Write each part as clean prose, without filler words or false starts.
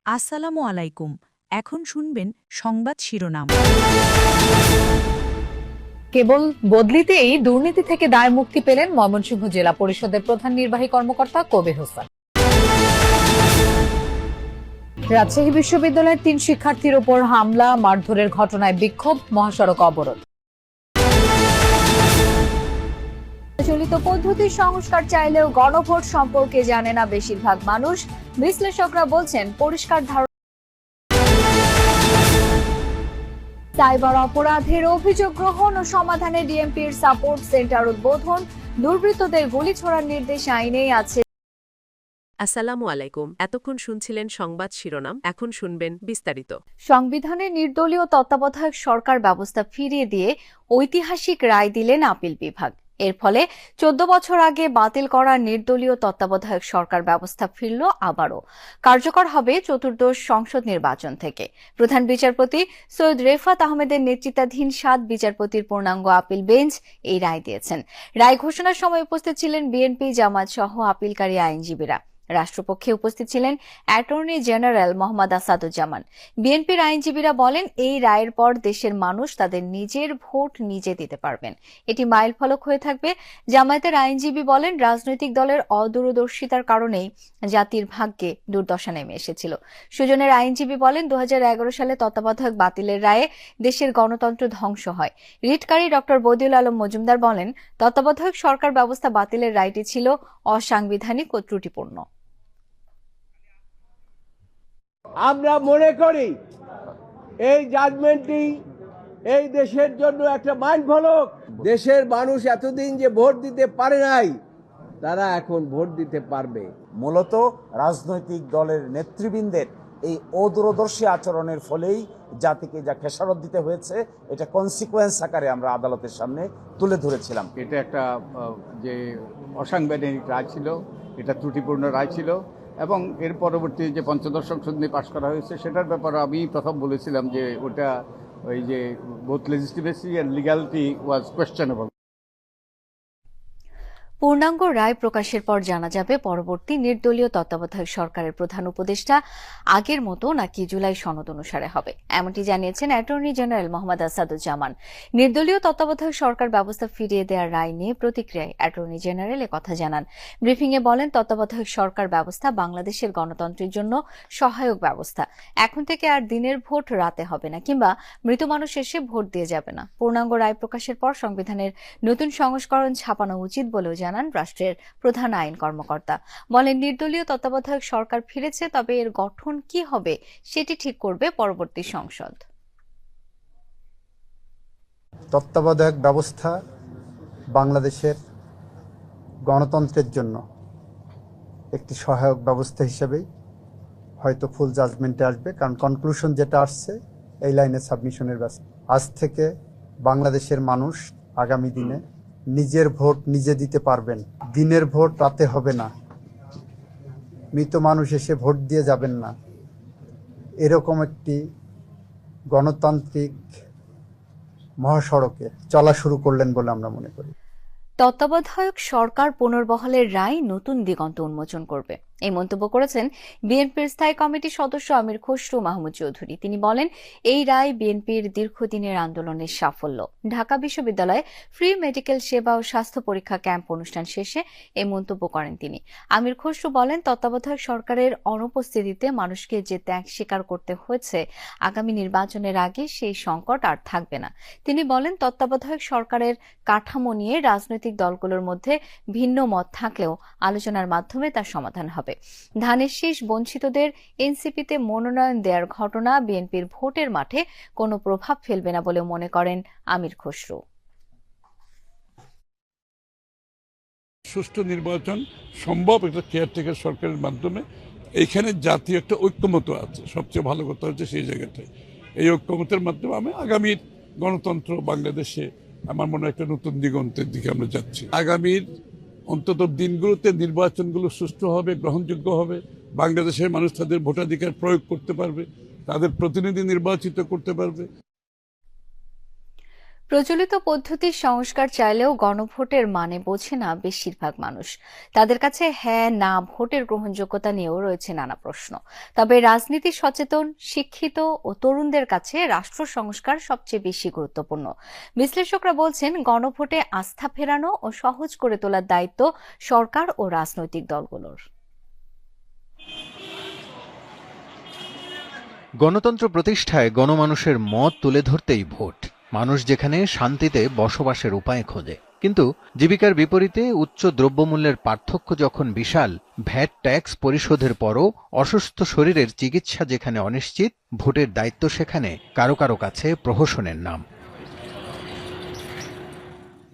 আসসালামু আলাইকুম। এখন শুনবেন সংবাদ শিরোনাম। কেবল বদলিতেই দুর্নীতি থেকে দায় মুক্তি পেলেন ময়মনসিংহ জেলা পরিষদের প্রধান নির্বাহী কর্মকর্তা কবির হোসেন। রাজশাহী বিশ্ববিদ্যালয়ের ৩ শিক্ষার্থীর ওপর হামলা মারধরের ঘটনায় বিক্ষোভ, মহাসড়ক অবরোধ। প্রচলিত পদ্ধতির সংস্কার চাইলেও গণভোট সম্পর্কে জানে না বেশিরভাগ মানুষ। বিশ্লেষকরা বলছেন পরিষ্কার ধারণা। সাইবার অপরাধের অভিযোগ গ্রহণ ও সমাধানে ডিএমপির সাপোর্ট সেন্টার উদ্বোধন। দুর্বৃত্তদের গুলি ছোড়ার নির্দেশ আইনেই আছে। আসসালামু আলাইকুম। এতক্ষণ শুনছিলেন সংবাদ শিরোনাম, এখন শুনবেন বিস্তারিত। সংবিধানে নির্দলীয় তত্ত্বাবধায়ক সরকার ব্যবস্থা ফিরিয়ে দিয়ে ঐতিহাসিক রায় দিলেন আপিল বিভাগ। এর ফলে ১৪ বছর আগে বাতিল করা নির্দলীয় তত্ত্বাবধায়ক সরকার ব্যবস্থা ফিরল আবারও। কার্যকর হবে চতুর্দশ সংসদ নির্বাচন থেকে। প্রধান বিচারপতি সৈয়দ রেফাত আহমেদের নেতৃত্বাধীন ৭ বিচারপতির পূর্ণাঙ্গ আপিল বেঞ্চ এই রায় দিয়েছেন। রায় ঘোষণার সময় উপস্থিত ছিলেন বিএনপি, জামায়াত সহ আপিলকারী আইনজীবীরা। রাষ্ট্রপক্ষে উপস্থিত ছিলেন অ্যাটর্নি জেনারেল মোহাম্মদ আসাদুজ্জামান। বিএনপির আইনজীবীরা বলেন, এই রায়ের পর দেশের মানুষ তাদের নিজের ভোট নিজে দিতে পারবেন। এটি মাইলফলক হয়ে থাকবে। জামায়াতের আইনজীবী বলেন, রাজনৈতিক দলের অদূরদর্শিতার কারণেই জাতির ভাগ্যে দুর্দশা নেমে এসেছিল। সুজনের আইনজীবী বলেন, ২০১১ সালে তত্ত্বাবধায়ক বাতিলের রায়ে দেশের গণতন্ত্র ধ্বংস হয়। রিটকারী ডক্টর বদিউল আলম মজুমদার বলেন, তত্ত্বাবধায়ক সরকার ব্যবস্থা বাতিলের রায়টি ছিল অসাংবিধানিক ও ত্রুটিপূর্ণ। আমরা মনে করি এই জাজমেন্টটি এই দেশের জন্য একটা মাইলফলক। দেশের মানুষ এতদিন যে ভোট দিতে পারে নাই, তারা এখন ভোট দিতে পারবে। মূলত রাজনৈতিক দলের নেতৃবৃন্দের এই অদূরদর্শী আচরণের ফলেই জাতিকে যা খেসারত দিতে হয়েছে, এটা কনসিকুয়েন্স আকারে আমরা আদালতের সামনে তুলে ধরেছিলাম। এটা একটা যে অসাংবিধানিক রায় ছিল, এটা ত্রুটিপূর্ণ রায় ছিল, এবং এর পরবর্তী যে পঞ্চদশ সংশোধনী পাশ করা হয়েছে সেটার ব্যাপারে আমি প্রথম বলেছিলাম যে ওটা ওই যে both legitimacy and legality was questionable. পূর্ণাঙ্গ রায় প্রকাশের পর জানা যাবে পরবর্তী নির্দলীয় তত্ত্বাবধায়ক সরকারের প্রধান উপদেষ্টা আগের মতো নাকি জুলাই সনদ অনুসারে হবে, এমনটি জানিয়েছেন অ্যাটর্নি জেনারেল মোহাম্মদ আসাদুজ্জামান। নির্দলীয় তত্ত্বাবধায়ক সরকার ব্যবস্থা ফিরিয়ে দেওয়ার রায় নিয়ে প্রতিক্রিয়ায় অ্যাটর্নি জেনারেল একথা জানান। ব্রিফিংয়ে বলেন, তত্ত্বাবধায়ক সরকার ব্যবস্থা বাংলাদেশের গণতন্ত্রের জন্য সহায়ক ব্যবস্থা। এখন থেকে আর দিনের ভোট রাতে হবে না, কিংবা মৃত মানুষ এসে ভোট দিয়ে যাবে না। পূর্ণাঙ্গ রায় প্রকাশের পর সংবিধানের নতুন সংস্করণ ছাপানো উচিত বলেও জানান রাষ্ট্রের প্রধান আইন কর্মকর্তা। বলেন, নির্দলীয় তত্ত্বাবধায়ক সরকার ফিরেছে, তবে এর গঠন কি হবে সেটি ঠিক করবে পরবর্তী সংসদ। তত্ত্বাবধায়ক ব্যবস্থা বাংলাদেশের গণতন্ত্রের জন্য একটি সহায়ক ব্যবস্থা হিসেবেই হয়তো ফুল জাজমেন্টে আসবে, কারণ কনক্লুশন যেটা আসছে এই লাইনে সাবমিশনের ব্যবস্থা। আজ থেকে বাংলাদেশের মানুষ আগামী দিনে নিজের ভোট নিজে দিতে পারবেন। দিনের ভোট রাতে হবে না, মৃত মানুষ এসে ভোট দিয়ে যাবেন না, এরকম একটি গণতান্ত্রিক মহাসড়কে চলা শুরু করলেন বলে আমরা মনে করি। তত্ত্বাবধায়ক সরকার পুনর্বহালের রায় নতুন দিগন্ত উন্মোচন করবে, এই মন্তব্য করেছেন বিএনপির স্থায়ী কমিটির সদস্য আমির খসরু মাহমুদ চৌধুরী। তিনি বলেন, এই রায় বিএনপির দীর্ঘদিনের আন্দোলনের সাফল্য। ঢাকা বিশ্ববিদ্যালয়ে ফ্রি মেডিকেল সেবা ও স্বাস্থ্য পরীক্ষা ক্যাম্প অনুষ্ঠান শেষে এই মন্তব্য করেন তিনি। আমির খসরু বলেন, তত্ত্বাবধায়ক সরকারের অনুপস্থিতিতে মানুষকে যে ত্যাগ স্বীকার করতে হয়েছে, আগামী নির্বাচনের আগে সেই সংকট আর থাকবে না। তিনি বলেন, তত্ত্বাবধায়ক সরকারের কাঠামো নিয়ে রাজনৈতিক দলগুলোর মধ্যে ভিন্ন মত থাকলেও আলোচনার মাধ্যমে তার সমাধান হবে। ধানের শীষ বঞ্চিতদের এনসিপিতে মনোনয়ন দেওয়ার ঘটনা বিএনপির ভোটের মাঠে কোনো প্রভাব ফেলবে না বলে মনে করেন আমির খসরু। সুষ্ঠু নির্বাচন সম্ভব একটা কেয়ারটেকার সরকারের মাধ্যমে। এইখানে জাতীয় একটা ঐক্যমত আছে, সবচেয়ে ভালো কথা হচ্ছে সেই জায়গাটায়। এই ঐক্যমতের মাধ্যমে আমি আগামীর গণতন্ত্র বাংলাদেশে আমার মনে হয় একটা নতুন দিগন্তের দিকে আমরা যাচ্ছি। আগামীর অন্তত দিনগুলোতে নির্বাচনগুলো সুষ্ঠু হবে, গ্রহণযোগ্য হবে, বাংলাদেশের মানুষ তাদের ভোটাধিকার প্রয়োগ করতে পারবে, তাদের প্রতিনিধি নির্বাচিত করতে পারবে। প্রচলিত পদ্ধতির সংস্কার চাইলেও গণভোটের মানে বোঝে না বেশিরভাগ মানুষ। তাদের কাছে হ্যাঁ না ভোটের গ্রহণযোগ্যতা নিয়েও রয়েছে নানা প্রশ্ন। তবে রাজনীতি সচেতন, শিক্ষিত ও তরুণদের কাছে রাষ্ট্র সংস্কার সবচেয়ে বেশি গুরুত্বপূর্ণ। বিশ্লেষকরা বলছেন, গণভোটে আস্থা ফেরানো ও সহজ করে তোলার দায়িত্ব সরকার ও রাজনৈতিক দলগুলোর। গণতন্ত্র প্রতিষ্ঠায় গণমানুষের মত তুলে ধরতেই ভোট। মানুষ যেখানে শান্তিতে বসবাসের উপায় খোঁজে, কিন্তু জীবিকার বিপরীতে উচ্চ দ্রব্যমূল্যের পার্থক্য যখন বিশাল, ভ্যাট ট্যাক্স পরিশোধের পরও অসুস্থ শরীরের চিকিৎসা যেখানে অনিশ্চিত, ভোটের দায়িত্ব সেখানে কারো কারো কাছে প্রহসনের নাম।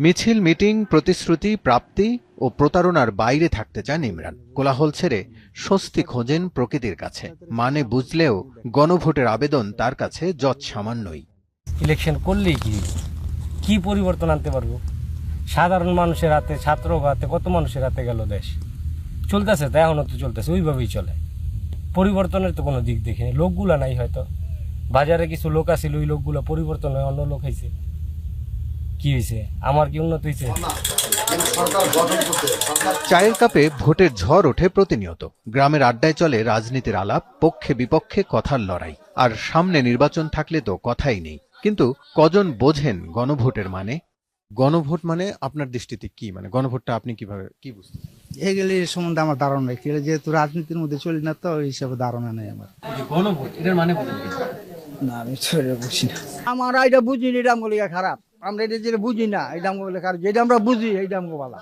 মিছিল, মিটিং, প্রতিশ্রুতি, প্রাপ্তি ও প্রতারণার বাইরে থাকতে চান ইমরান। কোলাহল ছেড়ে স্বস্তি খোঁজেন প্রকৃতির কাছে। মানে বুঝলেও গণভোটের আবেদন তার কাছে যৎসামান্যই। ইলেকশন করলেই কি পরিবর্তন আনতে পারবো? সাধারণ মানুষের হাতে, ছাত্র হাতে, কত মানুষের হাতে গেল দেশ। চলতেছে তো, এখনো তো চলতেছে, ওইভাবেই চলে। পরিবর্তনের তো কোনো দিক দেখিনি। লোকগুলা নাই, হয়তো বাজারে কিছু লোক আছিল, ওই লোকগুলো পরিবর্তন হয়ে অন্য লোক হয়েছে। কি হয়েছে? আমার কি উন্নত হয়েছে? চায়ের কাপে ভোটের ঝড় ওঠে প্রতিনিয়ত। গ্রামের আড্ডায় চলে রাজনীতির আলাপ, পক্ষে বিপক্ষে কথার লড়াই। আর সামনে নির্বাচন থাকলে তো কথাই নেই। কিন্তু কজন বোঝেন গণভোটের মানে? গণভোট মানে আপনার দৃষ্টিতে কি? মানে গণভোটটা আপনি কিভাবে কি বুঝতে? এগুলি সম্বন্ধে আমার ধারণা নেই, যেহেতু রাজনীতির মধ্যে চলি না, তো ওই হিসাবে ধারণা নেই আমার। গণভোট এটার মানে না, আমি বুঝি না। আমরা এটা বুঝি, এটা আমগুলো খারাপ। আমরা এটা যেটা বুঝি না, এটা আমগুলো খারাপ। যেটা আমরা বুঝি, এইটা আমগো ভালো।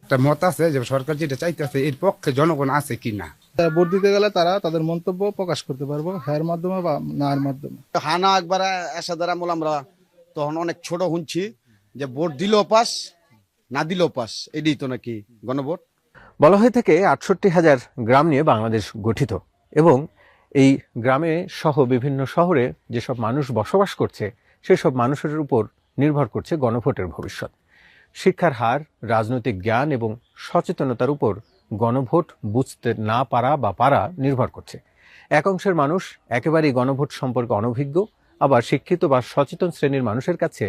একটা মত আছে যে সরকার যেটা চাইতেছে এর পক্ষে জনগণ আছে কি না। ভোট দিতে গেলে তারা তাদের মন্তব্য প্রকাশ করতে পারবো, হ্যাঁ মাধ্যমে বা না এর মাধ্যমে। হানা একবার এসে দ্বারা আমরা তখন অনেক ছোট শুনছি যে ভোট দিলেও পাস, না দিলেও পাস, এটাই তো নাকি গণভোট। বলা হয়ে থাকে ৬৮,০০০ গ্রাম নিয়ে বাংলাদেশ গঠিত, এবং এই গ্রামে সহ বিভিন্ন শহরে যেসব মানুষ বসবাস করছে সেসব মানুষের উপর নির্ভর করছে গণভোটের ভবিষ্যৎ। শিক্ষার হার, রাজনৈতিক জ্ঞান এবং সচেতনতার উপর গণভোট বুঝতে না পারা বা পারা নির্ভর করছে। এক অংশের মানুষ একেবারেই গণভোট সম্পর্কে অনভিজ্ঞ, আবার শিক্ষিত বা সচেতন শ্রেণীর মানুষের কাছে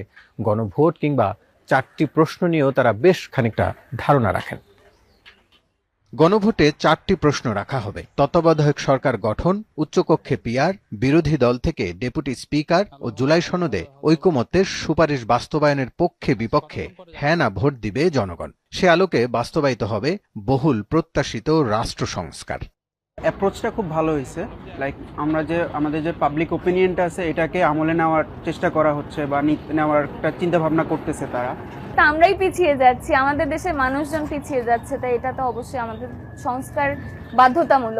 গণভোট কিংবা ৪টি প্রশ্ন নিয়েও তারা বেশ খানিকটা ধারণা রাখেন। গণভোটে ৪টি প্রশ্ন রাখা হবে: তত্ত্বাবধায়ক সরকার গঠন, উচ্চকক্ষে পিআর, বিরোধী দল থেকে ডেপুটি স্পিকার ও জুলাই সনদে ঐকমত্যের সুপারিশ বাস্তবায়নের পক্ষে বিপক্ষে হ্যাঁ না ভোট দিবে জনগণ। সে আলোকে বাস্তবায়িত হবে বহুল প্রত্যাশিত রাষ্ট্র সংস্কার। অ্যাপ্রোচটা খুব ভালো হয়েছে। লাইক আমাদের যে পাবলিক ওপিনিয়নটা আছে এটাকে আমলে নেওয়ার চেষ্টা করা হচ্ছে বা নেওয়ার একটা চিন্তা ভাবনা করতেছে তারা। আমরাই পিছিয়ে যাচ্ছি, আমাদের দেশের মানুষজন পিছিয়ে যাচ্ছে, তাই এটা তো অবশ্যই আমাদের সংস্কার বাধ্যতামূলক।